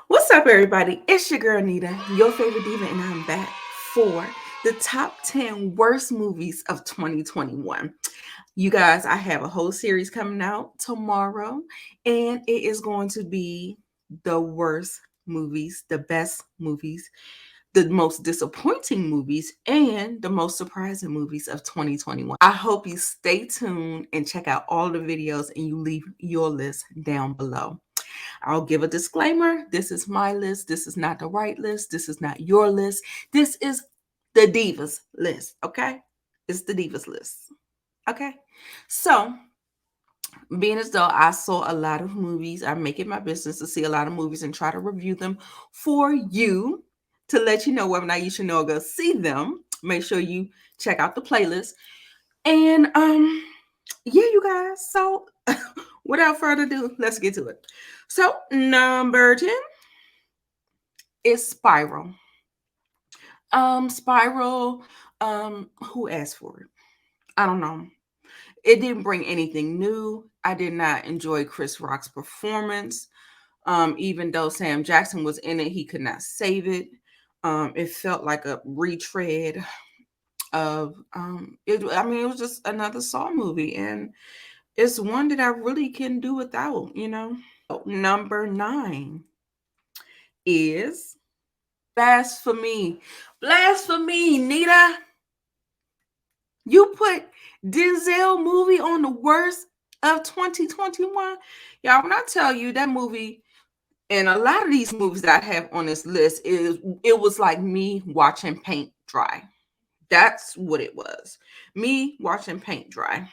What's up, everybody? It's your girl Nita, your favorite diva, and I'm back for the top 10 worst movies of 2021. You guys, I have a whole series coming out tomorrow, and it is going to be the worst movies, the best movies, the most disappointing movies, and the most surprising movies of 2021. I hope you stay tuned and check out all the videos and you leave your list down below. I'll give a disclaimer. This is my list. This is not the right list. This is not your list. This is the Divas list. Okay? It's the Divas list. Okay? So, being as though I saw a lot of movies, I make it my business to see a lot of movies and try to review them for you to let you know whether or not you should know or go see them. Make sure you check out the playlist. And yeah, you guys. So without further ado, let's get to it. So number 10 is Spiral. Spiral, who asked for it? I don't know. It didn't bring anything new. I did not enjoy Chris Rock's performance. Even though Sam Jackson was in it, he could not save it. It felt like a retread of it. I mean, it was just another Saw movie, and it's one that I really can do without. Number 9 is Blasphemy. Blasphemy, Nita. You put Denzel movie on the worst of 2021. Y'all, when I tell you that movie, and a lot of these movies that I have on this list, it was like me watching paint dry. That's what it was. Me watching paint dry.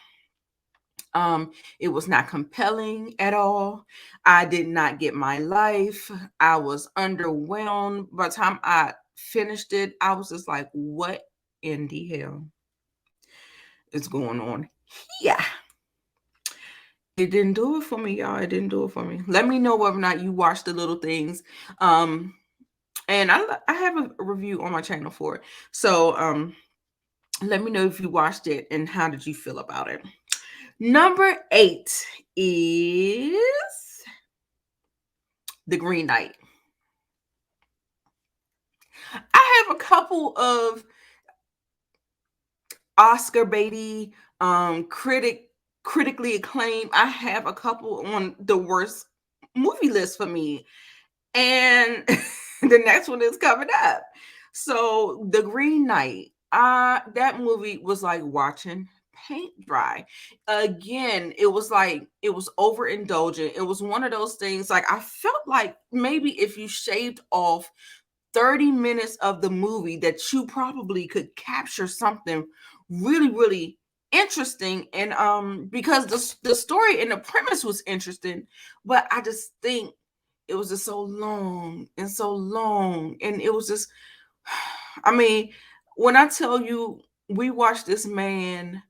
It was not compelling at all. I did not get my life. I was underwhelmed. By the time I finished it, I was just like, what in the hell is going on here? It didn't do it for me, y'all. It didn't do it for me. Let me know whether or not you watched the little things. And I have a review on my channel for it. So let me know if you watched it and how did you feel about it. Number 8 is The Green Knight. I have a couple of Oscar baity, critically acclaimed. I have a couple on the worst movie list for me, and the next one is coming up. So, The Green Knight. That movie was like watching paint dry. Again, it was overindulgent. It was one of those things, like I felt like maybe if you shaved off 30 minutes of the movie, that you probably could capture something really, really interesting. And because the story and the premise was interesting, but I just think it was just so long and so long. And it was just, I mean, when I tell you, we watched this man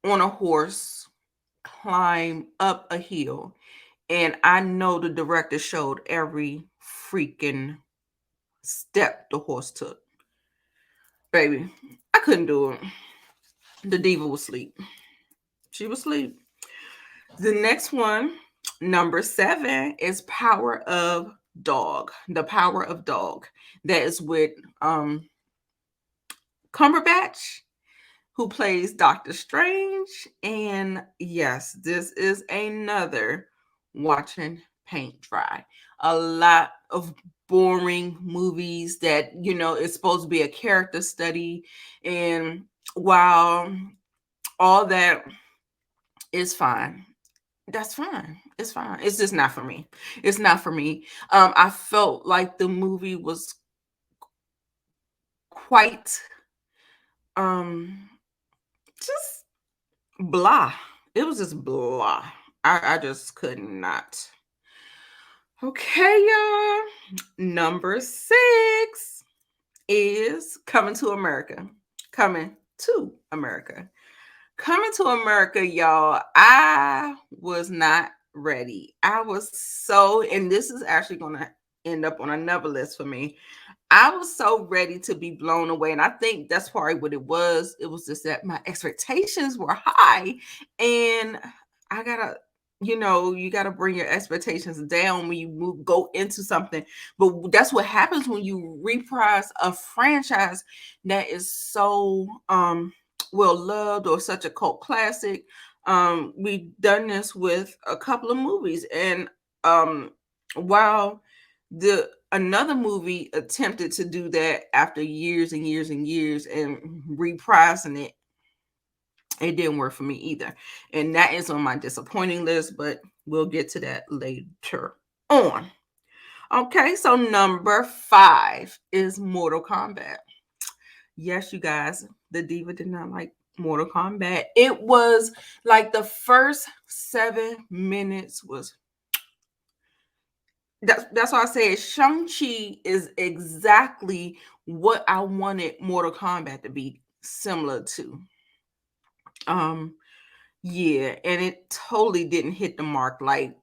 on a horse climb up a hill, and I know the director showed every freaking step the horse took. Baby, I couldn't do it. The diva was asleep. She was asleep. The next one, number 7, is Power of Dog. The Power of Dog. That is with Cumberbatch, who plays Doctor Strange. And yes, this is another watching paint dry. A lot of boring movies that, it's supposed to be a character study. And while all that is fine, that's fine. It's fine. It's just not for me. It's not for me. I felt like the movie was quite just blah. It was just blah. I just could not. Okay, y'all. Number 6 is Coming to America. Coming to America. Coming to America, y'all. I was not ready. I was so, and this is actually going to end up on another list for me. I was so ready to be blown away. And I think that's probably what it was. It was just that my expectations were high. And I gotta, you gotta bring your expectations down when you go into something. But that's what happens when you reprise a franchise that is so well loved or such a cult classic. We've done this with a couple of movies. And while the another movie attempted to do that after years and years and years and reprising it didn't work for me either. And that is on my disappointing list, but we'll get to that later on. Okay, so number 5 is Mortal Kombat. Yes, you guys, the diva did not like Mortal Kombat. It was like the first 7 minutes was that's why I say Shang-Chi is exactly what I wanted Mortal Kombat to be similar to. Um, yeah, and it totally didn't hit the mark. Like,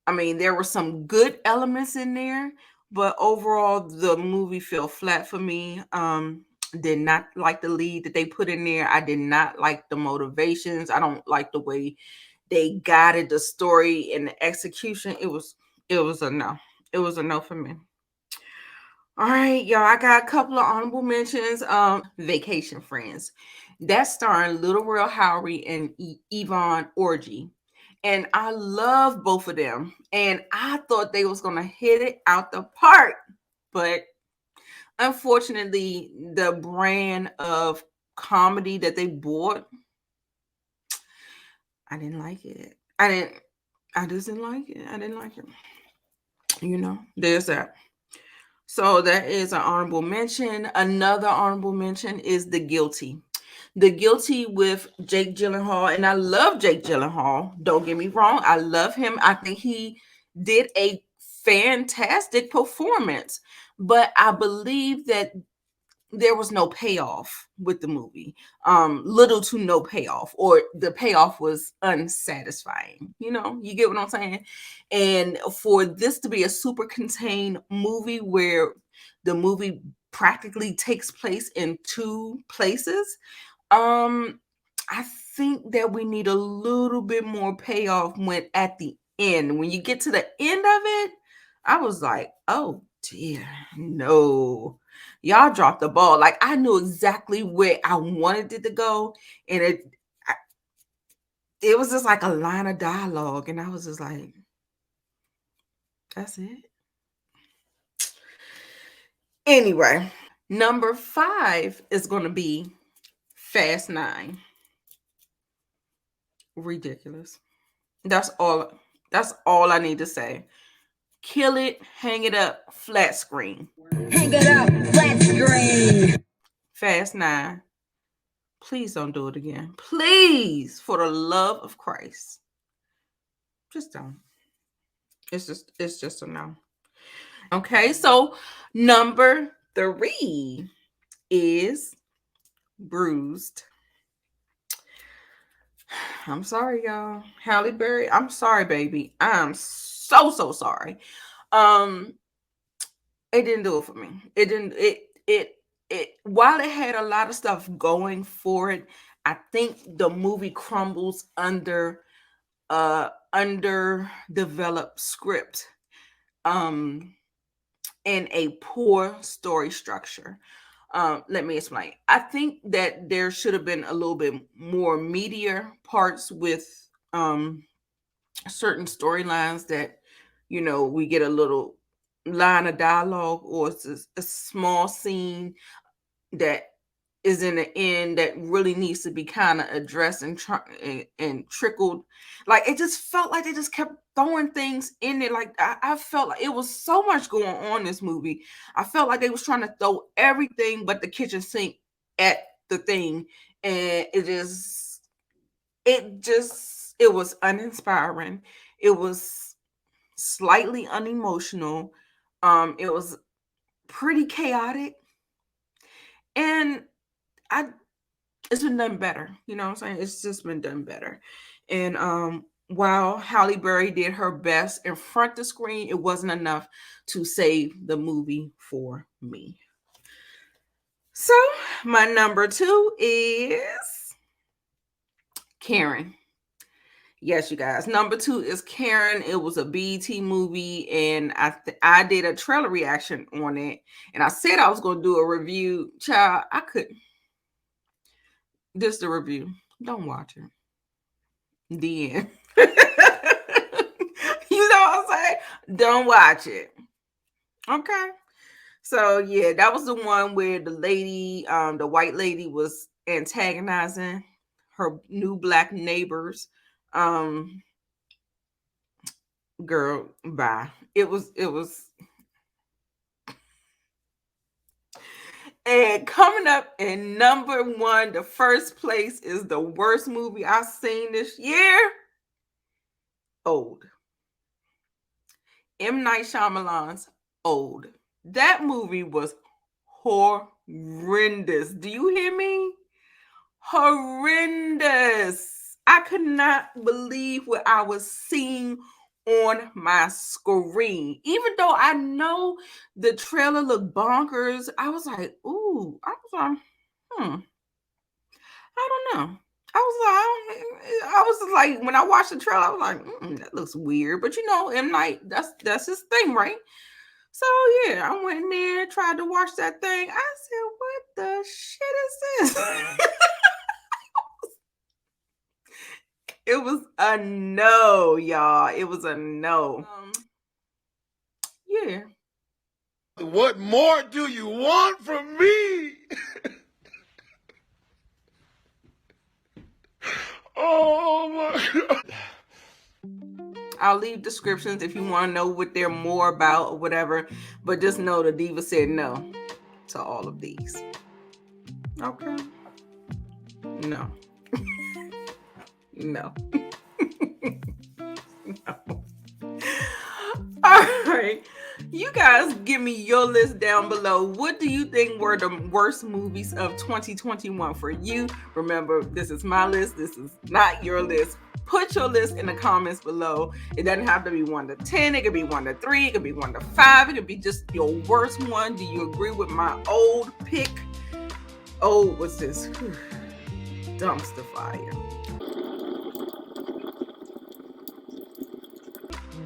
I mean, there were some good elements in there, but overall the movie fell flat for me. Did not like the lead that they put in there. I did not like the motivations. I don't like the way they guided the story and the execution. It was a no. It was a no for me. All right, y'all. I got a couple of honorable mentions. Vacation Friends. That's starring Little Real Howery and Yvonne Orji. And I love both of them. And I thought they was gonna hit it out the park. But unfortunately, the brand of comedy that they bought, I didn't like it. I just didn't like it. I didn't like it. There's that. So that is an honorable mention. Another honorable mention is The Guilty. The Guilty with Jake Gyllenhaal, and I love Jake Gyllenhaal. Don't get me wrong, I love him. I think he did a fantastic performance, but I believe that there was no payoff with the movie. Little to no payoff, or the payoff was unsatisfying. You get what I'm saying? And for this to be a super contained movie where the movie practically takes place in two places, I think that we need a little bit more payoff when at the end. When you get to the end of it, I was like, oh dear, no. Y'all dropped the ball. Like, I knew exactly where I wanted it to go. And it was just like a line of dialogue. And I was just like, that's it. Anyway, number 5 is going to be Fast 9. Ridiculous. That's all. That's all I need to say. Kill it, hang it up, flat screen. Hang it up, flat screen. Fast 9. Please don't do it again. Please, for the love of Christ. Just don't. It's just a no. Okay, so number 3 is Bruised. I'm sorry, y'all. Halle Berry, I'm sorry, baby. I'm so sorry. Um, it didn't do it for me. It didn't. It. While it had a lot of stuff going for it, I think the movie crumbles under underdeveloped script. Um, and a poor story structure. Let me explain. I think that there should have been a little bit more meatier parts with certain storylines that, we get a little line of dialogue, or it's a small scene that is in the end that really needs to be kind of addressed and trickled. Like, it just felt like they just kept throwing things in there. Like, I felt like it was so much going on in this movie. I felt like they was trying to throw everything but the kitchen sink at the thing, and it was uninspiring. It was slightly unemotional. It was pretty chaotic, and I it's been done better. You know what I'm saying? It's just been done better. And while Halle Berry did her best in front of the screen, it wasn't enough to save the movie for me. So my number 2 is Karen. Yes, you guys. Number 2 is Karen. It was a BET movie, and I did a trailer reaction on it, and I said I was going to do a review. Child, I couldn't. This the review. Don't watch it. The end. You know what I'm saying? Don't watch it. Okay. So yeah, that was the one where the lady, the white lady, was antagonizing her new black neighbors. Um, girl, bye. It was and coming up in number 1, the first place is the worst movie I've seen this year. Old. M. Night Shyamalan's Old. That movie was horrendous. Do you hear me? Horrendous. I could not believe what I was seeing on my screen. Even though I know the trailer looked bonkers, I was like, ooh, I was like, I don't know. I was like, when I watched the trailer, I was like, that looks weird. But you know, M. Night, that's his thing, right? So yeah, I went in there, tried to watch that thing. I said, what the shit is this? It was a no, y'all. It was a no. Yeah. What more do you want from me? Oh my God. I'll leave descriptions if you want to know what they're more about or whatever. But just know the diva said no to all of these. Okay. No. No. No. All right. You guys give me your list down below. What do you think were the worst movies of 2021 for you? Remember, this is my list. This is not your list. Put your list in the comments below. It doesn't have to be 1 to 10. It could be 1 to 3. It could be 1 to 5. It could be just your worst one. Do you agree with my old pick? Oh, what's this? Dumpster fire.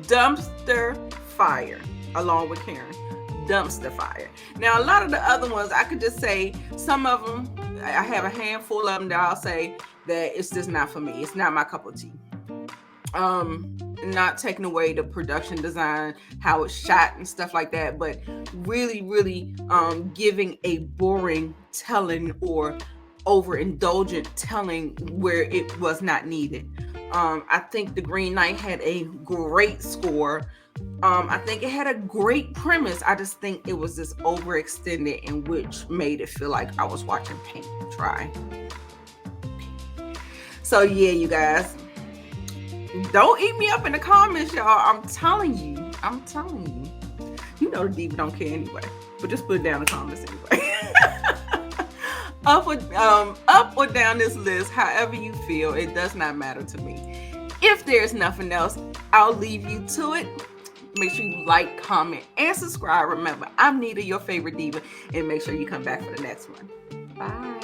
Dumpster fire, along with Karen. Dumpster fire. Now, a lot of the other ones, I could just say some of them, I have a handful of them that I'll say that it's just not for me. It's not my cup of tea. Not taking away the production design, how it's shot and stuff like that, but really giving a boring telling or overindulgent telling where it was not needed. I think The Green Knight had a great score. I think it had a great premise. I just think it was just overextended, in which made it feel like I was watching paint dry. So yeah, you guys, don't eat me up in the comments, y'all. I'm telling you. You know the diva don't care anyway, but just put it down in the comments anyway. Up or down this list, however you feel, it does not matter to me. If there's nothing else, I'll leave you to it. Make sure you like, comment, and subscribe. Remember, I'm Nita, your favorite diva, and make sure you come back for the next one. Bye.